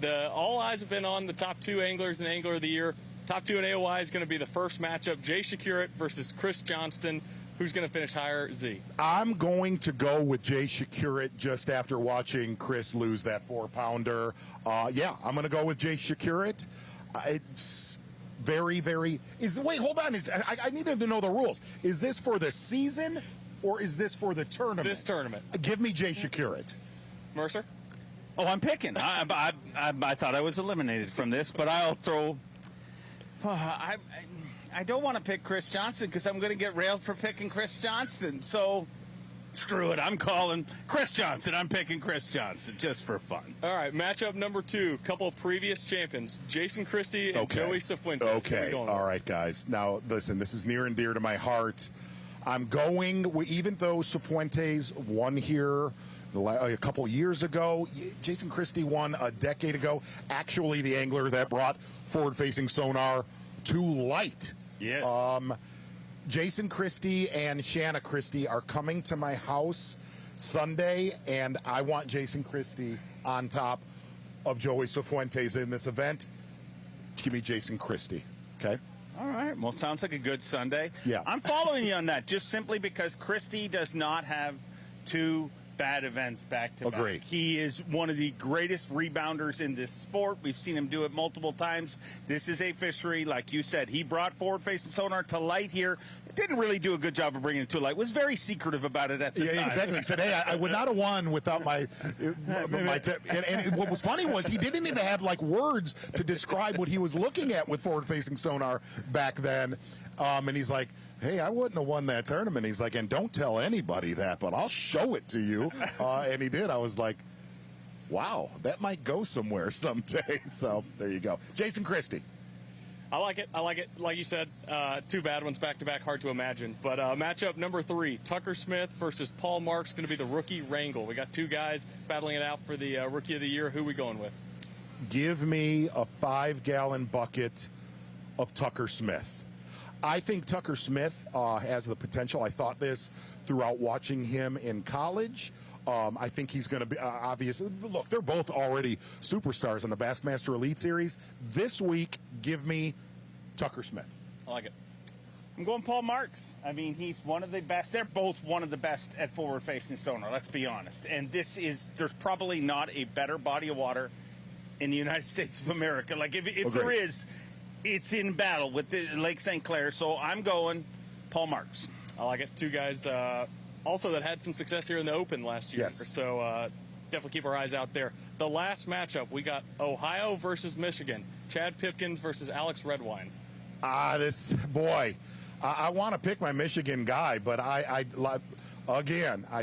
All eyes have been on the top 2 anglers and Angler of the Year. Top 2 in AOY is going to be the first matchup, Jay Shakurit versus Chris Johnston. Who's going to finish higher, Z? I'm going to go with Jay Shakurit just after watching Chris lose that 4-pounder. I'm going to go with Jay Shakurit. It's very, very... Wait, hold on. I needed to know the rules. Is this for the season or is this for the tournament? This tournament. Give me Jay Shakurit. Mercer? Oh, I'm picking. I thought I was eliminated from this, but I'll throw... I don't want to pick Chris Johnston because I'm going to get railed for picking Chris Johnston. So, screw it. I'm calling Chris Johnston. I'm picking Chris Johnston just for fun. All right, matchup number 2. Couple of previous champions, Jason Christie and Joey Cifuentes. Okay, all right, guys. Now, listen, this is near and dear to my heart. I'm going, even though Cifuentes won here a couple years ago, Jason Christie won a decade ago. Actually, the angler that brought forward-facing sonar to light. Yes. Jason Christie and Shanna Christie are coming to my house Sunday, and I want Jason Christie on top of Joey Cifuentes in this event. Give me Jason Christie, okay? All right. Well, sounds like a good Sunday. Yeah. I'm following you on that just simply because Christie does not have 2 bad events back-to-back. Agreed. He is one of the greatest rebounders in this sport. We've seen him do it multiple times. This is a fishery, like you said. He brought forward-facing sonar to light here. Didn't really do a good job of bringing it to light. Was very secretive about it at the time. Exactly. He said, hey, I would not have won without my and what was funny was he didn't even have, words to describe what he was looking at with forward-facing sonar back then. And he's like, hey, I wouldn't have won that tournament. He's like, and don't tell anybody that, but I'll show it to you. And he did. I was like, wow, that might go somewhere someday. So there you go. Jason Christie. I like it. Like you said, 2 bad ones back-to-back, hard to imagine. But matchup number 3, Tucker Smith versus Paul Marks, going to be the rookie wrangle. We got 2 guys battling it out for the Rookie of the Year. Who are we going with? Give me a 5-gallon bucket of Tucker Smith. I think Tucker Smith has the potential. I thought this throughout watching him in college. I think he's going to be obvious. Look, they're both already superstars in the Bassmaster Elite Series. This week, give me Tucker Smith. I like it. I'm going Paul Marks. I mean, he's one of the best. They're both one of the best at forward-facing sonar, let's be honest. And there's probably not a better body of water in the United States of America. Like, if there is, it's in battle with the Lake St. Clair. So I'm going Paul Marks. I like it. 2 guys also that had some success here in the Open last year. Yes. So definitely keep our eyes out there. The last matchup, we got Ohio versus Michigan. Chad Pipkins versus Alex Redwine. I want to pick my Michigan guy, but I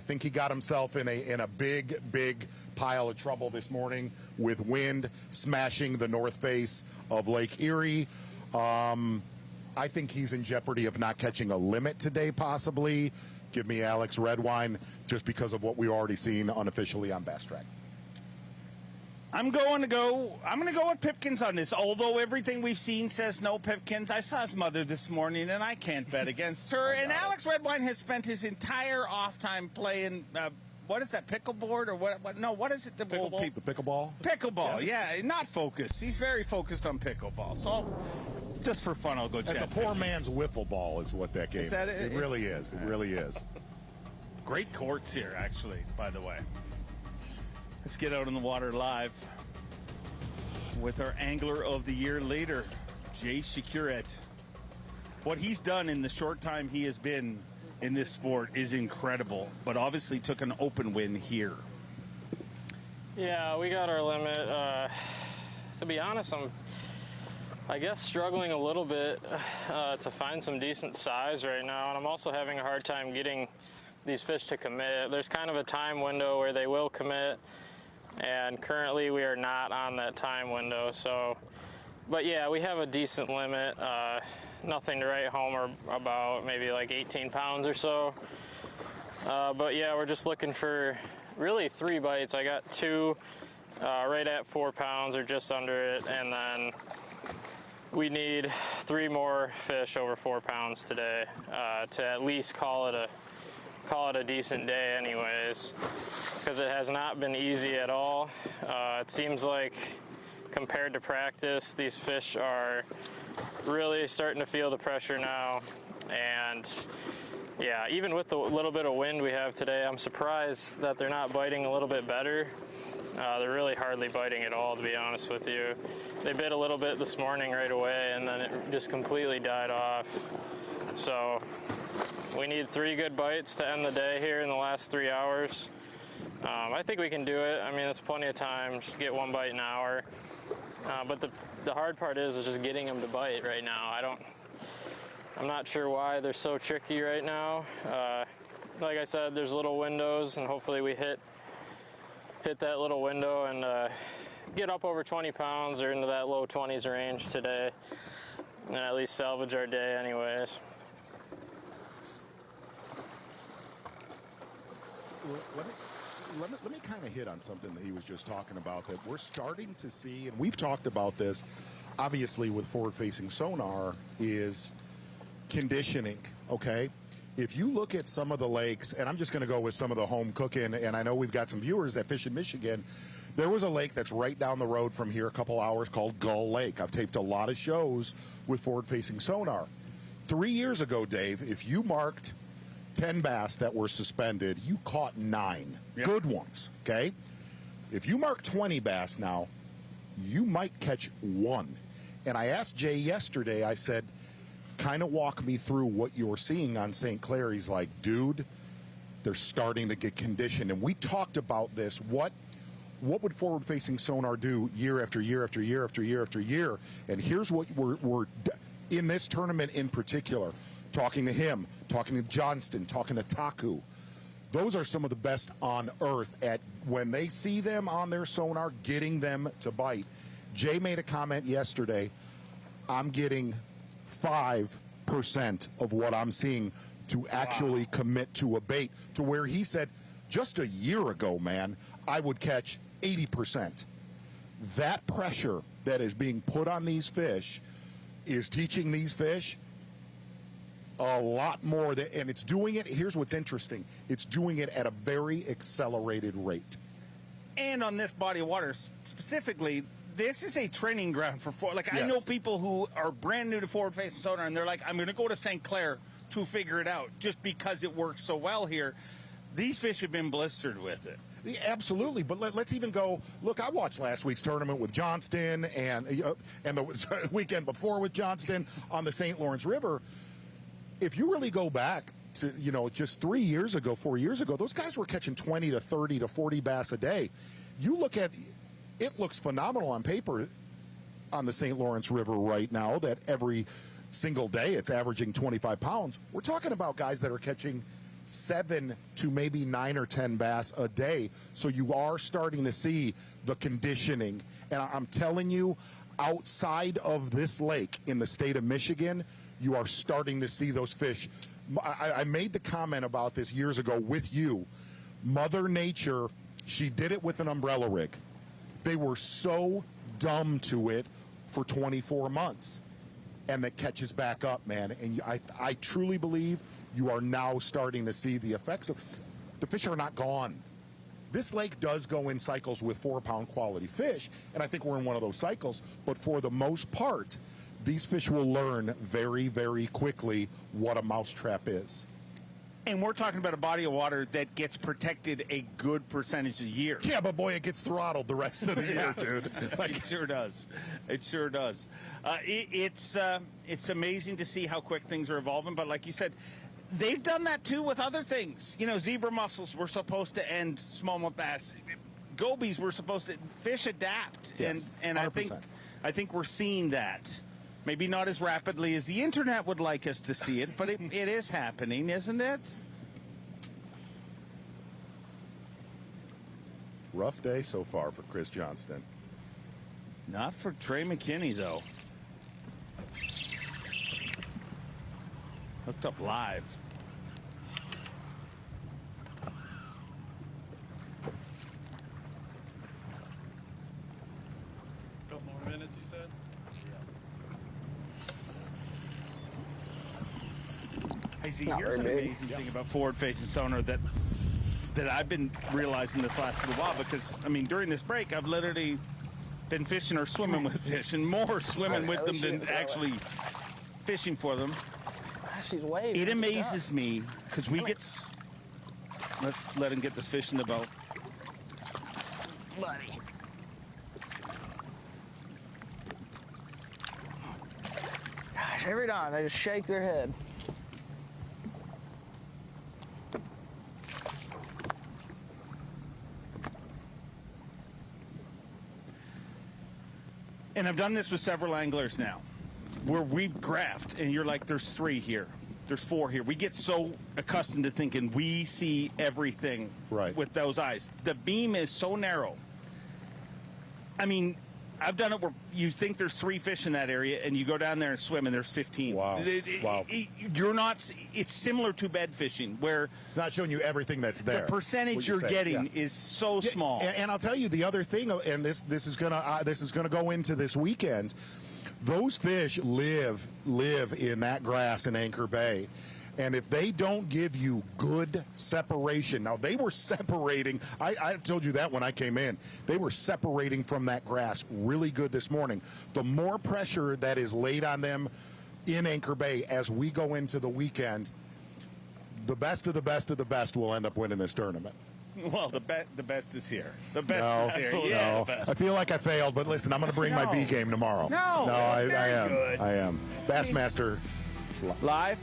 think he got himself in a big pile of trouble this morning with wind smashing the north face of Lake Erie. I think he's in jeopardy of not catching a limit today, possibly. Give me Alex Redwine just because of what we've already seen unofficially on Bass Track. I'm going to go with Pipkins on this, although everything we've seen says no Pipkins. I saw his mother this morning, and I can't bet against her. And Alex Redwine has spent his entire off time playing, what is that, pickleboard or what? No, what is it? The pickleball? Pickleball, yeah, not focused. He's very focused on pickleball. So just for fun, I'll go check. That's a poor man's wiffle ball is what that game is. It really is. It really is. Great courts here, actually, by the way. Let's get out in the water live with our Angler of the Year leader, Jay Shakurit. What he's done in the short time he has been in this sport is incredible, but obviously took an open win here. Yeah, we got our limit. To be honest, I guess struggling a little bit to find some decent size right now, and I'm also having a hard time getting these fish to commit. There's kind of a time window where they will commit, and currently we are not on that time window. So, but yeah, we have a decent limit. Nothing to write home about, maybe like 18 pounds or so. But yeah, we're just looking for really 3 bites. I got 2 right at 4 pounds or just under it, and then we need 3 more fish over 4 pounds today to at least call it a decent day anyways, because it has not been easy at all. It seems like compared to practice, these fish are really starting to feel the pressure now, and yeah, even with the little bit of wind we have today, I'm surprised that they're not biting a little bit better. They're really hardly biting at all, to be honest with you. They bit a little bit this morning right away, and then it just completely died off. So we need 3 good bites to end the day here in the last 3 hours. I think we can do it. I mean, it's plenty of time. Just get 1 bite an hour. But the hard part is just getting them to bite right now. I'm not sure why they're so tricky right now. Like I said, there's little windows, and hopefully we hit that little window and get up over 20 pounds or into that low 20s range today, and at least salvage our day anyways. Let me kind of hit on something that he was just talking about, that we're starting to see, and we've talked about this, obviously, with forward-facing sonar, is conditioning, okay? If you look at some of the lakes, and I'm just going to go with some of the home cooking, and I know we've got some viewers that fish in Michigan. There was a lake that's right down the road from here a couple hours called Gull Lake. I've taped a lot of shows with forward-facing sonar. 3 years ago, Dave, if you marked 10 bass that were suspended, you caught 9 good ones, okay? If you mark 20 bass now, you might catch 1. And I asked Jay yesterday, I said, kind of walk me through what you're seeing on St. Clair. He's like, dude, they're starting to get conditioned. And we talked about this. What would forward-facing sonar do year after year after year after year after year? And here's what we're in this tournament in particular, talking to him, talking to Johnston, talking to Taku. Those are some of the best on earth at, when they see them on their sonar, getting them to bite. Jay made a comment yesterday, I'm getting 5% of what I'm seeing to actually commit to a bait, to where he said, just a year ago, man, I would catch 80%. That pressure that is being put on these fish is teaching these fish a lot more, and it's doing it, here's what's interesting, it's doing it at a very accelerated rate. And on this body of water specifically, this is a training ground for yes. I know people who are brand new to forward-facing sonar, and they're like, I'm going to go to St. Clair to figure it out just because it works so well here. These fish have been blistered with it. Yeah, absolutely, but let's even go. Look, I watched last week's tournament with Johnston and the weekend before with Johnston on the St. Lawrence River. If you really go back to, just 3 years ago, 4 years ago, those guys were catching 20 to 30 to 40 bass a day. You look at it, looks phenomenal on paper on the St. Lawrence River right now that every single day it's averaging 25 pounds. We're talking about guys that are catching 7 to maybe 9 or 10 bass a day. So you are starting to see the conditioning. And I'm telling you, outside of this lake in the state of Michigan, you are starting to see those fish. I made the comment about this years ago with you. Mother Nature, she did it with an umbrella rig. They were so dumb to it for 24 months. And that catches back up, man. And I truly believe you are now starting to see the effects of the fish are not gone. This lake does go in cycles with 4-pound quality fish, and I think we're in one of those cycles. But for the most part, these fish will learn very, very quickly what a mousetrap is. And we're talking about a body of water that gets protected a good percentage of the year. Yeah, but boy, it gets throttled the rest of the year, dude. It sure does. It sure does. It's amazing to see how quick things are evolving. But like you said, they've done that too with other things. Zebra mussels were supposed to end smallmouth bass. Gobies were supposed to. Fish adapt, yes, and I think we're seeing that. Maybe not as rapidly as the internet would like us to see it, but it is happening, isn't it? Rough day so far for Chris Johnston. Not for Trey McKinney, though. Hooked up live. Couple more minutes, you said? Here's an amazing thing about forward-facing sonar that I've been realizing this last little while, because, I mean, during this break, I've literally been fishing or swimming with fish, and more swimming with them than actually fishing for them. She's waving. It amazes me, because we get... Let's let him get this fish in the boat. Buddy. Gosh, every time they just shake their head. And I've done this with several anglers now, where we've graphed, and you're like, there's 3 here, there's 4 here. We get so accustomed to thinking we see everything with those eyes. The beam is so narrow. I mean, I've done it where you think there's 3 fish in that area, and you go down there and swim, and there's 15. Wow. You're not. It's similar to bed fishing, where it's not showing you everything that's there. The percentage you're getting is so small. And I'll tell you the other thing, and this is gonna go into this weekend. Those fish live in that grass in Anchor Bay. And if they don't give you good separation, now they were separating, I told you that when I came in, they were separating from that grass really good this morning. The more pressure that is laid on them in Anchor Bay as we go into the weekend, the best of the best of the best will end up winning this tournament. Well, the best is here. The best is here. No. I feel like I failed, but listen, I'm going to bring my B game tomorrow. I am. Good. I am. Bassmaster live.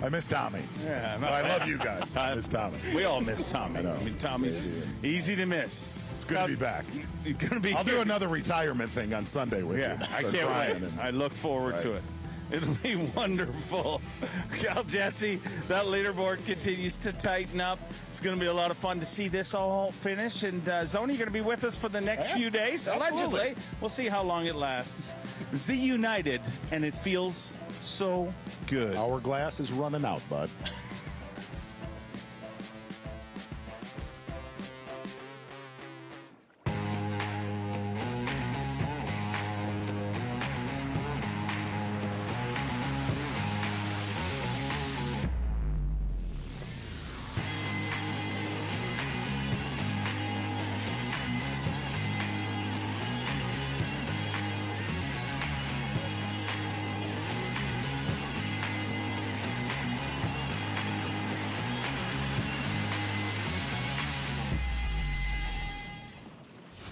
I miss Tommy. Yeah, I love you guys. I miss Tommy. We all miss Tommy. I mean, Tommy's easy to miss. It's good to be back. I'll do another retirement thing on Sunday with you. I can't wait. I look forward to it. It'll be wonderful. Well, Jesse, that leaderboard continues to tighten up. It's going to be a lot of fun to see this all finish. And Zoni, you're going to be with us for the next few days, allegedly. We'll see how long it lasts. Z United, and it feels so good. Our glass is running out, bud.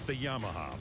The Yamaha